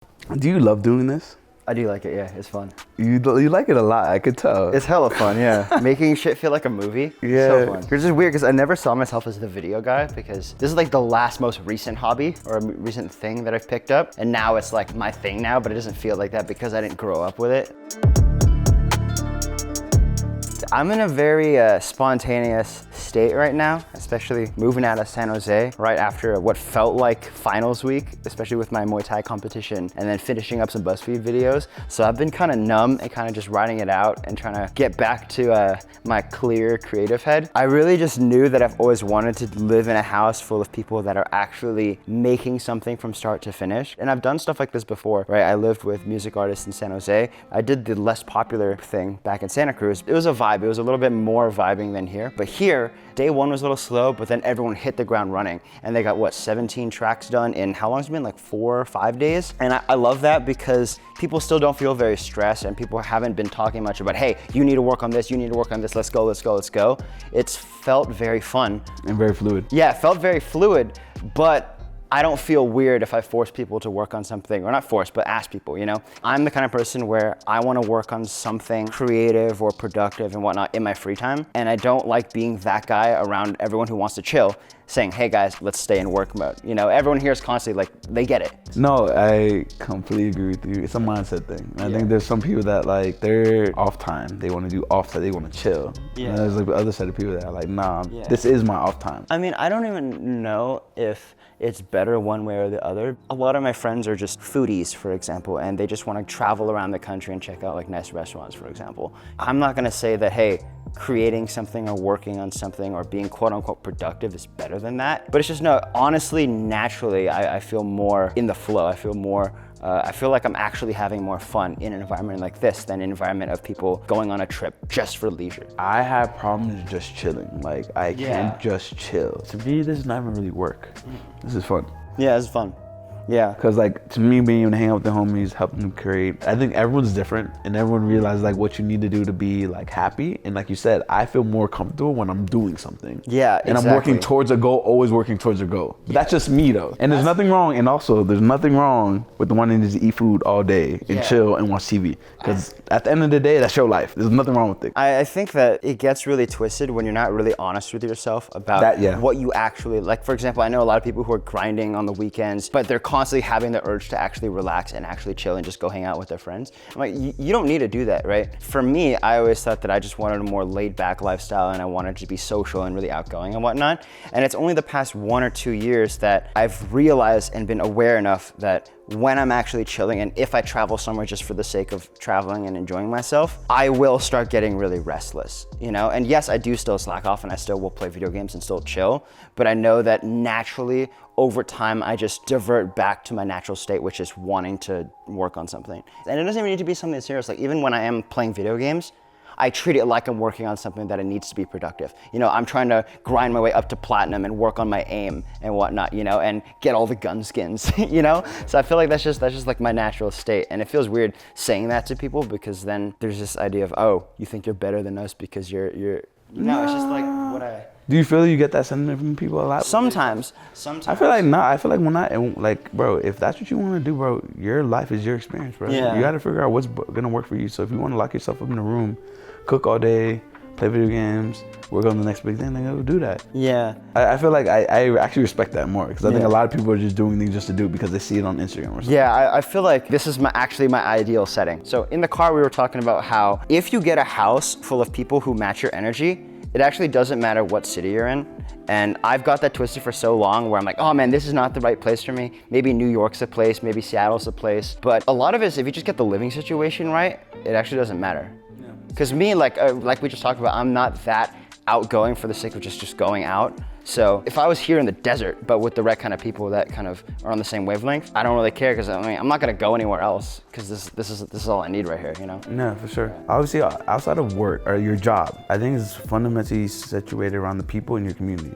Do you love doing this? I do like it, yeah, it's fun. You like it a lot, I could tell. It's hella fun, yeah. Making shit feel like a movie, Yeah. so fun. It's just weird because I never saw myself as the video guy because this is like the last most recent hobby or a recent thing that I've picked up. And now it's like my thing now, but it doesn't feel like that because I didn't grow up with it. I'm in a very spontaneous state right now, especially moving out of San Jose right after what felt like finals week, especially with my Muay Thai competition and then finishing up some BuzzFeed videos. So I've been kind of numb and kind of just writing it out and trying to get back to my clear creative head. I really just knew that I've always wanted to live in a house full of people that are actually making something from start to finish. And I've done stuff like this before, right? I lived with music artists in San Jose. I did the less popular thing back in Santa Cruz. It was a vibe. It was a little bit more vibing than here. But here, day one was a little slow, but then everyone hit the ground running. And they got, what, 17 tracks done in, how long has it been? Like 4 or 5 days? And I love that because people still don't feel very stressed and people haven't been talking much about, hey, you need to work on this, you need to work on this, let's go, let's go, let's go. It's felt very fun. And very fluid. Yeah, it felt very fluid, but I don't feel weird if I force people to work on something, or not force, but ask people, you know? I'm the kind of person where I want to work on something creative or productive and whatnot in my free time. And I don't like being that guy around everyone who wants to chill, saying, hey guys, let's stay in work mode. You know, everyone here is constantly like, they get it. No, I completely agree with you. It's a mindset thing. I think there's some people that like, they're off time. They want to do off time, they want to chill. Yeah. And there's like the other side of people that are like, nah, this is my off time. I mean, I don't even know if it's better one way or the other. A lot of my friends are just foodies, for example, and they just want to travel around the country and check out like nice restaurants, for example. I'm not gonna say that, hey, creating something or working on something or being quote unquote productive is better than that. But it's just, no, honestly, naturally, I feel more in the flow. I feel more, I feel like I'm actually having more fun in an environment like this than an environment of people going on a trip just for leisure. I have problems just chilling. Like, I can't just chill. To me, this is not even really work. This is fun. Yeah, it's fun. Yeah. Cause like, to me, being able to hang out with the homies, helping them create, I think everyone's different and everyone realizes like what you need to do to be like happy. And like you said, I feel more comfortable when I'm doing something. Yeah, and I'm working towards a goal, always working towards a goal. But that's just me though. And there's nothing wrong, and also there's nothing wrong with wanting to just eat food all day and chill and watch TV. Cause at the end of the day, that's your life. There's nothing wrong with it. I think that it gets really twisted when you're not really honest with yourself about what you actually, like for example, I know a lot of people who are grinding on the weekends, but they're constantly having the urge to actually relax and actually chill and just go hang out with their friends. I'm like, you don't need to do that, right? For me, I always thought that I just wanted a more laid back lifestyle and I wanted to be social and really outgoing and whatnot. And it's only the past 1 or 2 years that I've realized and been aware enough that when I'm actually chilling and if I travel somewhere just for the sake of traveling and enjoying myself, I will start getting really restless, you know? And yes, I do still slack off and I still will play video games and still chill, but I know that naturally over time, I just divert back to my natural state, which is wanting to work on something. And it doesn't even need to be something serious. Like even when I am playing video games, I treat it like I'm working on something that it needs to be productive. You know, I'm trying to grind my way up to platinum and work on my aim and whatnot, you know, and get all the gun skins, you know? So I feel like that's just like my natural state. And it feels weird saying that to people because then there's this idea of, oh, you think you're better than us because you're no, it's just like what I... Do you feel you get that sentiment from people a lot? Sometimes. I feel like not. I feel like when like, bro, if that's what you want to do, bro, your life is your experience, bro. Yeah. You got to figure out what's gonna work for you. So if you want to lock yourself up in a room, cook all day, play video games, work on the next big thing, then go do that. Yeah. I feel like I actually respect that more because I think a lot of people are just doing things just to do it because they see it on Instagram or something. Yeah, I feel like this is actually my ideal setting. So in the car, we were talking about how if you get a house full of people who match your energy, it actually doesn't matter what city you're in. And I've got that twisted for so long where I'm like, oh man, this is not the right place for me. Maybe New York's a place, maybe Seattle's a place. But a lot of it is if you just get the living situation right, it actually doesn't matter. Because me, like we just talked about, I'm not that outgoing for the sake of just going out. So if I was here in the desert, but with the right kind of people that kind of are on the same wavelength, I don't really care because I mean, I'm not gonna go anywhere else because this is all I need right here, you know? No, for sure. Obviously, outside of work or your job, I think it's fundamentally situated around the people in your community.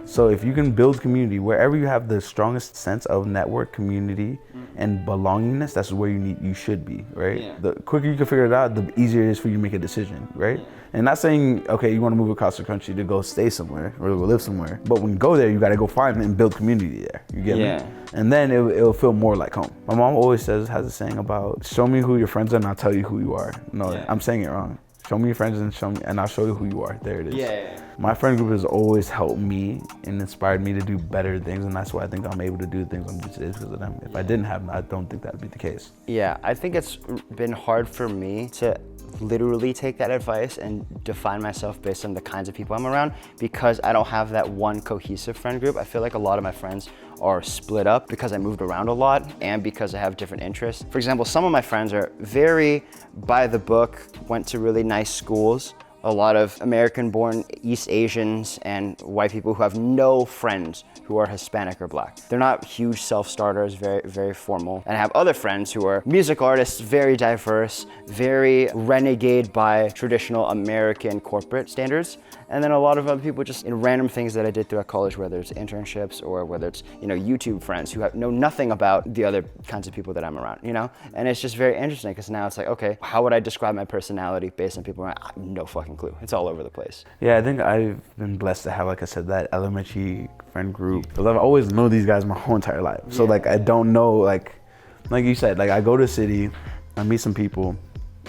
So if you can build community, wherever you have the strongest sense of network, community, and belongingness, that's where you should be, right? Yeah. The quicker you can figure it out, the easier it is for you to make a decision, right? And not saying, okay, you want to move across the country to go stay somewhere or go live somewhere. somewhere. But when you go there, you gotta go find it and build community there. You get me? And then it'll feel more like home. My mom always has a saying about, show me who your friends are and I'll tell you who you are. No, I'm saying it wrong. Show me your friends and I'll show you who you are. There it is. My friend group has always helped me and inspired me to do better things, and that's why I think I'm able to do the things I'm doing today because of them. If I didn't have them, I don't think that'd be the case. Yeah, I think it's been hard for me to literally take that advice and define myself based on the kinds of people I'm around because I don't have that one cohesive friend group. I feel like a lot of my friends are split up because I moved around a lot and because I have different interests. For example, some of my friends are very by the book, went to really nice schools. A lot of American-born East Asians and white people who have no friends who are Hispanic or Black. They're not huge self-starters, very, very formal. And I have other friends who are music artists, very diverse, very renegade by traditional American corporate standards. And then a lot of other people just in random things that I did throughout college, whether it's internships or whether it's, YouTube friends who know nothing about the other kinds of people that I'm around, And it's just very interesting because now it's like, okay, how would I describe my personality based on people around? I have no fucking clue. It's all over the place. Yeah, I think I've been blessed to have, like I said, that elementary friend group. Because I've always known these guys my whole entire life. So I don't know, like you said, I go to the city, I meet some people,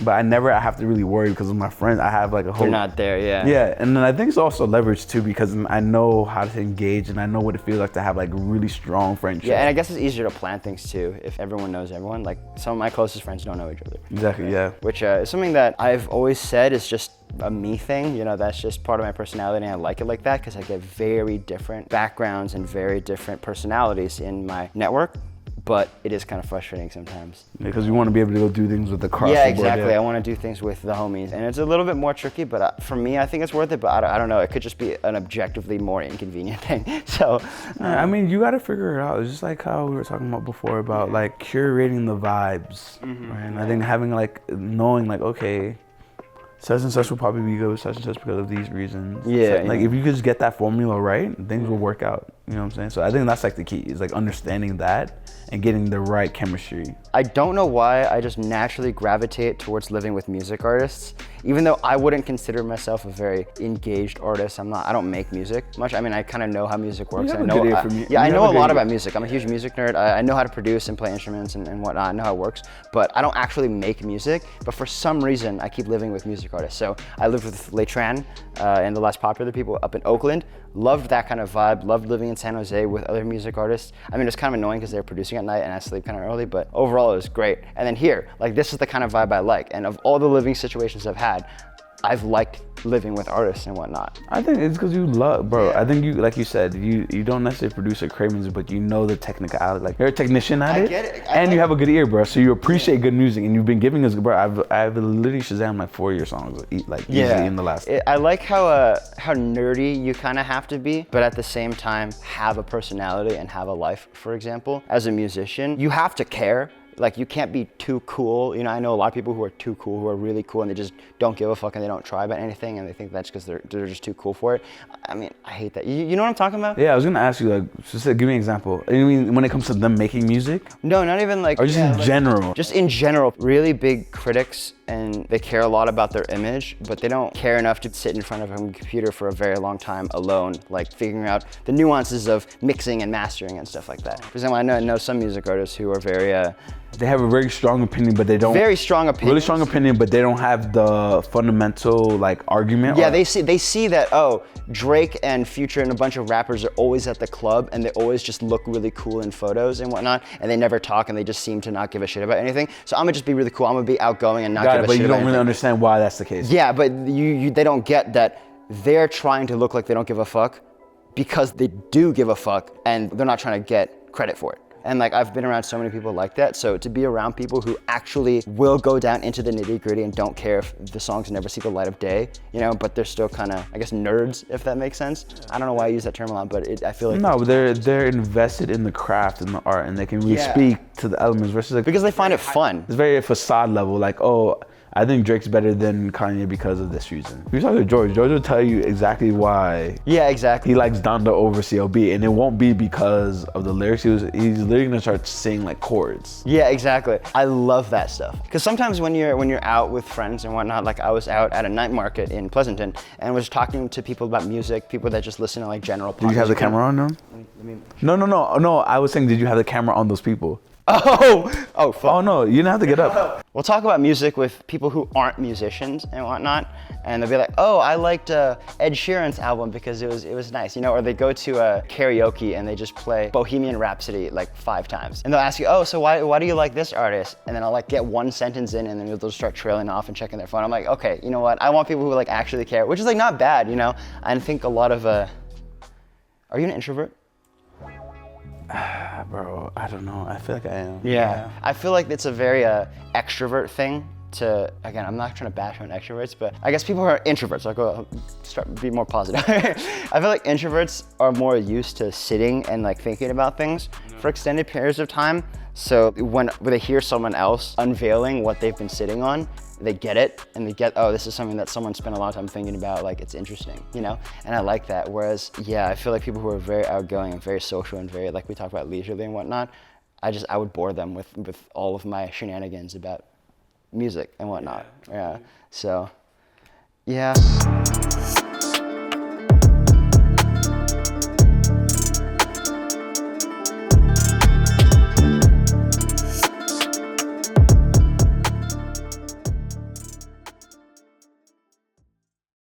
but I never have to really worry because of my friends. I have a whole... They're not there, yeah. Yeah, and then I think it's also leverage too because I know how to engage and I know what it feels like to have really strong friendships. Yeah, and I guess it's easier to plan things too if everyone knows everyone. Like some of my closest friends don't know each other. Exactly, yeah. Which is something that I've always said is just a me thing, that's just part of my personality and I like it like that because I get very different backgrounds and very different personalities in my network. But it is kind of frustrating sometimes. Because you want to be able to go do things with the cross. Yeah, exactly. I want to do things with the homies. And it's a little bit more tricky, but for me, I think it's worth it. But I don't know. It could just be an objectively more inconvenient thing. So, I mean, you got to figure it out. It's just like how we were talking about before about curating the vibes. Right? And I think having knowing okay, such and such will probably be good with such and such because of these reasons. Yeah. So, if you could just get that formula right, things will work out. You know what I'm saying? So I think that's the key is understanding that and getting the right chemistry. I don't know why I just naturally gravitate towards living with music artists, even though I wouldn't consider myself a very engaged artist. I don't make music much. I mean, I kind of know how music works. I know a lot about music. I'm a huge music nerd. I know how to produce and play instruments and whatnot. I know how it works, but I don't actually make music. But for some reason, I keep living with music artists. So I lived with Letran and the less popular people up in Oakland. Loved that kind of vibe. Loved living in San Jose with other music artists. I mean, it's kind of annoying because they're producing at night and I sleep kind of early, but overall it was great. And then here, this is the kind of vibe I like. And of all the living situations I've had, I've liked living with artists and whatnot. I think it's because you love, bro. I think you, like you said, you don't necessarily produce or create music, but you know the technicality. You're a technician at it. I get it. And you have a good ear, bro. So you appreciate good music, and you've been giving us, bro. I've literally Shazam 4 of your songs, easily in the last. I like how nerdy you kind of have to be, but at the same time have a personality and have a life. For example, as a musician, you have to care. You can't be too cool. I know a lot of people who are too cool, who are really cool, and they just don't give a fuck and they don't try about anything, and they think that's because they're just too cool for it. I mean, I hate that. You know what I'm talking about? Yeah, I was gonna ask you, just give me an example. I mean, when it comes to them making music? No, not even or just in general? Just in general. Really big critics, and they care a lot about their image, but they don't care enough to sit in front of a computer for a very long time alone, figuring out the nuances of mixing and mastering and stuff like that. For example, I know some music artists who are very they have a very strong opinion, but they don't. Very strong opinion. Really strong opinion, but they don't have the fundamental argument. Yeah, they see that Drake and Future and a bunch of rappers are always at the club and they always just look really cool in photos and whatnot, and they never talk and they just seem to not give a shit about anything. So I'm gonna just be really cool. I'm gonna be outgoing and not give a shit about anything. But you don't really understand why that's the case. Yeah, but they don't get that they're trying to look like they don't give a fuck because they do give a fuck and they're not trying to get credit for it. And I've been around so many people like that, so to be around people who actually will go down into the nitty gritty and don't care if the songs never see the light of day, but they're still kind of, I guess, nerds, if that makes sense. I don't know why I use that term a lot, but I feel like... No, but they're invested in the craft and the art, and they can really speak to the elements versus because they find it fun. It's very facade level, I think Drake's better than Kanye because of this reason. If you talk to George will tell you exactly why. Yeah, exactly. He likes Donda over CLB, and it won't be because of the lyrics. He's literally gonna start saying like chords. Yeah, exactly. I love that stuff. Because sometimes when you're out with friends and whatnot, like I was out at a night market in Pleasanton and was talking to people about music, people that just listen to like general pop. Did you have the camera on them? No. I was saying, did you have the camera on those people? Oh, fuck. Oh no, you didn't have to get up. We'll talk about music with people who aren't musicians and whatnot, and they'll be like, "Oh, I liked Ed Sheeran's album because it was nice," you know. Or they go to a karaoke and they just play Bohemian Rhapsody like 5 times, and they'll ask you, "Oh, so why do you like this artist?" And then I'll like get one sentence in, and then they'll just start trailing off and checking their phone. I'm like, okay, you know what? I want people who like actually care, which is like not bad, you know. I think a lot of Are you an introvert? Bro, I don't know. I feel like I am. Yeah. I feel like it's a very extrovert thing to, again, I'm not trying to bash on extroverts, but I guess people who are introverts, I'll be more positive. I feel like introverts are more used to sitting and like thinking about things for extended periods of time. So when they hear someone else unveiling what they've been sitting on, they get it and they get, oh, this is something that someone spent a lot of time thinking about, like it's interesting, you know? And I like that. Whereas, yeah, I feel like people who are very outgoing and very social and very, like we talk about leisurely and whatnot, I would bore them with all of my shenanigans about music and whatnot. Yeah. So, yeah.